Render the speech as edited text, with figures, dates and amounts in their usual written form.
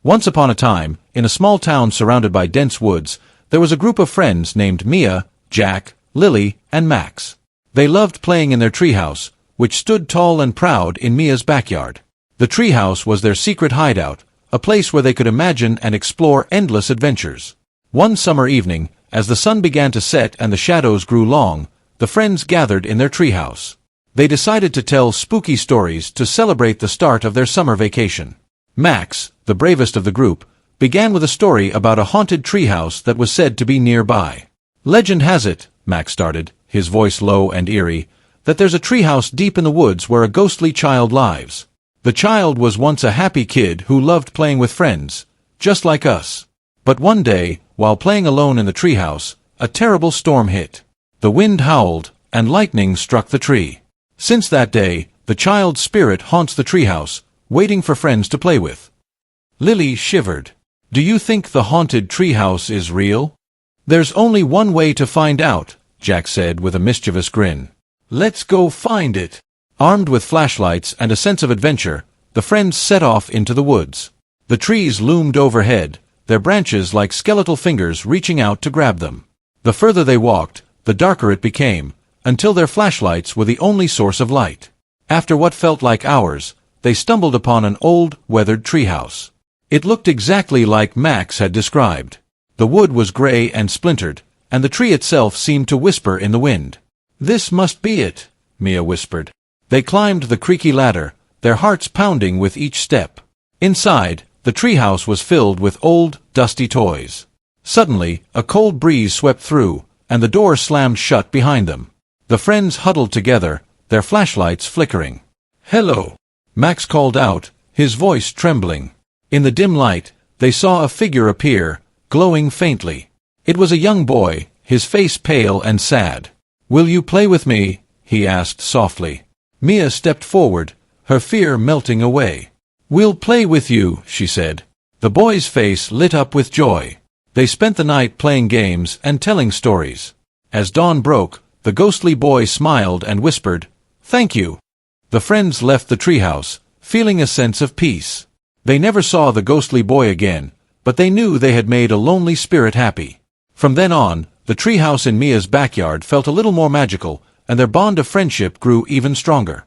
Once upon a time, in a small town surrounded by dense woods, there was a group of friends named Mia, Jack, Lily, and Max. They loved playing in their treehouse, which stood tall and proud in Mia's backyard. The treehouse was their secret hideout, a place where they could imagine and explore endless adventures. One summer evening, as the sun began to set and the shadows grew long, the friends gathered in their treehouse. They decided to tell spooky stories to celebrate the start of their summer vacation. Max, the bravest of the group, began with a story about a haunted treehouse that was said to be nearby. Legend has it, Max started, his voice low and eerie, that there's a treehouse deep in the woods where a ghostly child lives. The child was once a happy kid who loved playing with friends, just like us. But one day, while playing alone in the treehouse, a terrible storm hit. The wind howled, and lightning struck the tree. Since that day, the child's spirit haunts the treehouse, waiting for friends to play with. Lily shivered. Do you think the haunted treehouse is real? There's only one way to find out, Jack said with a mischievous grin. Let's go find it. Armed with flashlights and a sense of adventure, the friends set off into the woods. The trees loomed overhead, their branches like skeletal fingers reaching out to grab them. The further they walked, the darker it became, until their flashlights were the only source of light. After what felt like hours, they stumbled upon an old, weathered treehouse. It looked exactly like Max had described. The wood was gray and splintered, and the tree itself seemed to whisper in the wind. This must be it, Mia whispered. They climbed the creaky ladder, their hearts pounding with each step. Inside, the treehouse was filled with old, dusty toys. Suddenly, a cold breeze swept through, and the door slammed shut behind them. The friends huddled together, their flashlights flickering. Hello, Max called out, his voice trembling. In the dim light, they saw a figure appear, glowing faintly. It was a young boy, his face pale and sad. Will you play with me? He asked softly. Mia stepped forward, her fear melting away. We'll play with you, she said. The boy's face lit up with joy. They spent the night playing games and telling stories. As dawn broke, the ghostly boy smiled and whispered, Thank you. The friends left the treehouse, feeling a sense of peace. They never saw the ghostly boy again, but they knew they had made a lonely spirit happy. From then on, the treehouse in Mia's backyard felt a little more magical, and their bond of friendship grew even stronger.